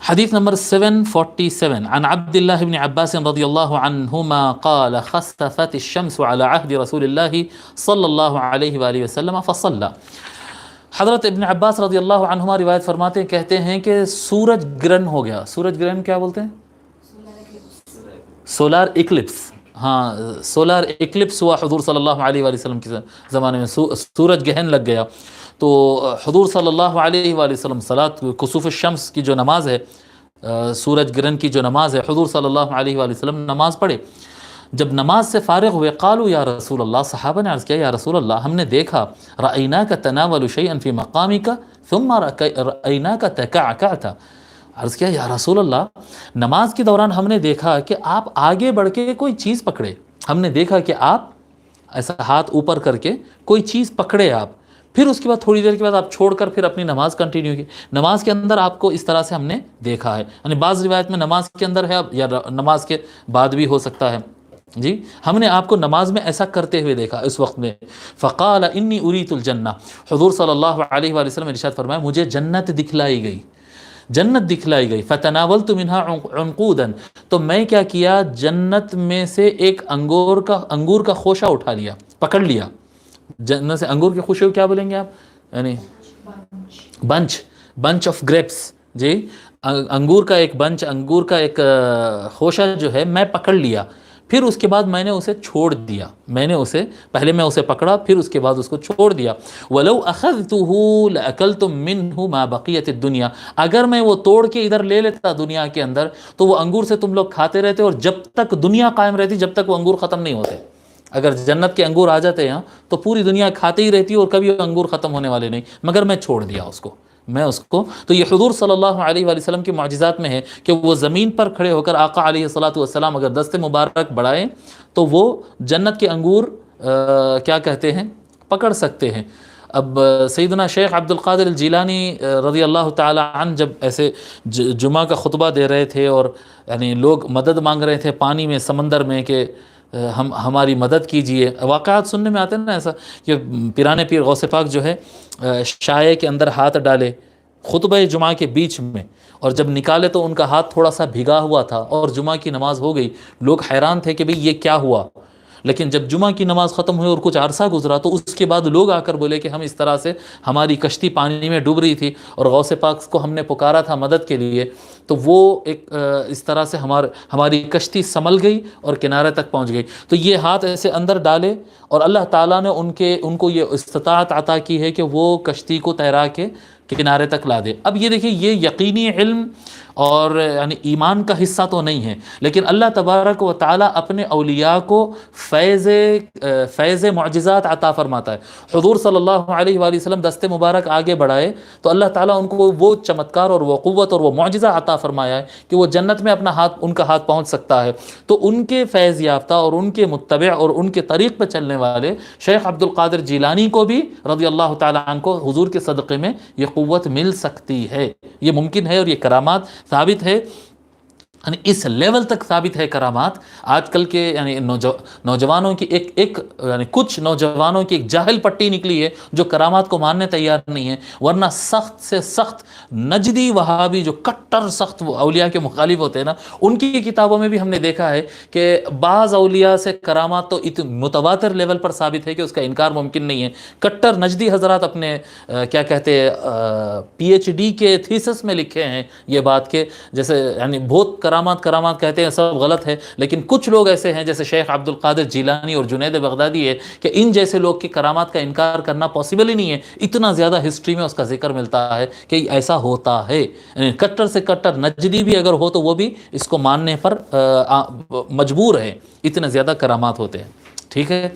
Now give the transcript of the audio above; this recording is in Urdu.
حدیث نمبر 747 عن عبد الله بن عباس رضي الله عنهما قال خسفت الشمس على عهد رسول الله صلى الله عليه وآله وسلم فصلى. حضرت ابن عباس رضی اللہ عنہما روایت فرماتے ہیں، کہتے ہیں کہ سورج گرہن ہو گیا. سورج گرہن کیا بولتے ہیں؟ Solar eclipse. ہاں، سولار ایکلپس ہوا حضور صلی اللہ علیہ وآلہ وسلم کے زمانے میں، سورج گرہن لگ گیا. تو حضور صلی اللہ علیہ وآلہ وسلم صلاۃ کسوف الشمس کی جو نماز ہے، سورج گرہن کی جو نماز ہے، حضور صلی اللہ علیہ وآلہ وسلم نماز پڑھے. جب نماز سے فارغ ہوئے، قالوا یا رسول اللہ، صحابہ نے عرض کیا یا رسول اللہ، ہم نے دیکھا رأیناک تناول شیئا فی مقامک ثم رأیناک تکعکعت. عرض کیا یا رسول اللہ، نماز کے دوران ہم نے دیکھا کہ آپ آگے بڑھ کے کوئی چیز پکڑے. ہم نے دیکھا کہ آپ ایسا ہاتھ اوپر کر کے کوئی چیز پکڑے آپ، پھر اس کے بعد تھوڑی دیر کے بعد آپ چھوڑ کر پھر اپنی نماز کنٹینیو کی. نماز کے اندر آپ کو اس طرح سے ہم نے دیکھا ہے. یعنی بعض روایت میں نماز کے اندر ہے یا نماز کے بعد بھی ہو سکتا ہے. جی، ہم نے آپ کو نماز میں ایسا کرتے ہوئے دیکھا اس وقت میں. فقال انی اریت الجنہ، حضور صلی اللہ علیہ وآلہ وسلم نے ارشاد فرمایا مجھے جنت دکھلائی گئی، جنت دکھلائی گئی. فتناولت منہا عنقودا، تو میں کیا کیا، جنت میں سے ایک انگور کا خوشہ اٹھا لیا، پکڑ لیا. جنت سے انگور کے خوشے کو کیا بولیں گے آپ؟ یعنی بنچ آف گریپس. جی، انگور کا ایک بنچ، انگور کا ایک خوشہ جو ہے میں پکڑ لیا. پھر اس کے بعد میں نے اسے چھوڑ دیا. پہلے میں اسے پکڑا، پھر اس کے بعد اس کو چھوڑ دیا. وَلَوْ أَخَذْتُهُ لَأَكَلْتُم مِّنْهُ مَا بَقِيَتِ الدُّنْيَا، اگر میں وہ توڑ کے ادھر لے لیتا دنیا کے اندر تو وہ انگور سے تم لوگ کھاتے رہتے، اور جب تک دنیا قائم رہتی، جب تک وہ انگور ختم نہیں ہوتے. اگر جنت کے انگور آ جاتے ہیں تو پوری دنیا کھاتے ہی رہتی اور کبھی انگور ختم ہونے والے نہیں، مگر میں چھوڑ دیا اس کو. تو یہ حضور صلی اللہ علیہ وآلہ وسلم کے معجزات میں ہے کہ وہ زمین پر کھڑے ہو کر آقا علیہ الصلوۃ والسلام اگر دست مبارک بڑھائیں تو وہ جنت کے انگور کیا کہتے ہیں، پکڑ سکتے ہیں. اب سیدنا شیخ عبد القادر الجیلانی رضی اللہ تعالی عنہ جب ایسے جمعہ کا خطبہ دے رہے تھے اور یعنی لوگ مدد مانگ رہے تھے پانی میں، سمندر میں، کہ ہماری مدد کیجئے. واقعات سننے میں آتے ہیں نا ایسا کہ پیران پیر غوث پاک جو ہے شائع کے اندر ہاتھ ڈالے خطبہ جمعہ کے بیچ میں، اور جب نکالے تو ان کا ہاتھ تھوڑا سا بھیگا ہوا تھا اور جمعہ کی نماز ہو گئی. لوگ حیران تھے کہ بھئی یہ کیا ہوا. لیکن جب جمعہ کی نماز ختم ہوئی اور کچھ عرصہ گزرا تو اس کے بعد لوگ آ کر بولے کہ ہم اس طرح سے، ہماری کشتی پانی میں ڈوب رہی تھی اور غوث پاک کو ہم نے پکارا تھا مدد کے لیے، تو وہ ایک اس طرح سے ہماری کشتی سنبھل گئی اور کنارے تک پہنچ گئی. تو یہ ہاتھ ایسے اندر ڈالے اور اللہ تعالیٰ نے ان کو یہ استطاعت عطا کی ہے کہ وہ کشتی کو تیرا کے کنارے تک لا دے. اب یہ دیکھیں، یہ یقینی علم اور یعنی ایمان کا حصہ تو نہیں ہے، لیکن اللہ تبارک و تعالیٰ اپنے اولیاء کو فیض معجزات عطا فرماتا ہے. حضور صلی اللہ علیہ وآلہ وسلم دست مبارک آگے بڑھائے تو اللہ تعالیٰ ان کو وہ چمتکار اور وہ قوت اور وہ معجزہ عطا فرمایا ہے کہ وہ جنت میں ان کا ہاتھ پہنچ سکتا ہے. تو ان کے فیض یافتہ اور ان کے متبع اور ان کے طریق پہ چلنے والے شیخ عبد القادر جیلانی کو بھی رضی اللہ تعالیٰ عنہ کو حضور کے صدقے میں یہ قوت مل سکتی ہے. یہ ممکن ہے اور یہ کرامات ثابت ہے. یعنی اس لیول تک ثابت ہے کرامات. آج کل کے یعنی نوجوانوں کی ایک یعنی کچھ نوجوانوں کی ایک جاہل پٹی نکلی ہے جو کرامات کو ماننے تیار نہیں ہے، ورنہ سخت سے سخت نجدی وہابی جو کٹر سخت اولیاء کے مخالف ہوتے ہیں نا، ان کی کتابوں میں بھی ہم نے دیکھا ہے کہ بعض اولیاء سے کرامات تو متواتر لیول پر ثابت ہے کہ اس کا انکار ممکن نہیں ہے. کٹر نجدی حضرات اپنے کیا کہتے ہیں پی ایچ ڈی کے تھیسس میں لکھے ہیں یہ بات کہ جیسے یعنی بہت کرامات کہتے ہیں، سب غلط ہے. لیکن کچھ لوگ ایسے ہیں جیسے شیخ عبد القادر جیلانی اور جنید بغدادی ہے کہ ان جیسے لوگ کی کرامات کا انکار کرنا پاسبل ہی نہیں ہے. اتنا زیادہ ہسٹری میں اس کا ذکر ملتا ہے کہ ایسا ہوتا ہے. کٹر سے کٹر نجدی بھی اگر ہو تو وہ بھی اس کو ماننے پر مجبور ہے، اتنے زیادہ کرامات ہوتے ہیں. ٹھیک ہے.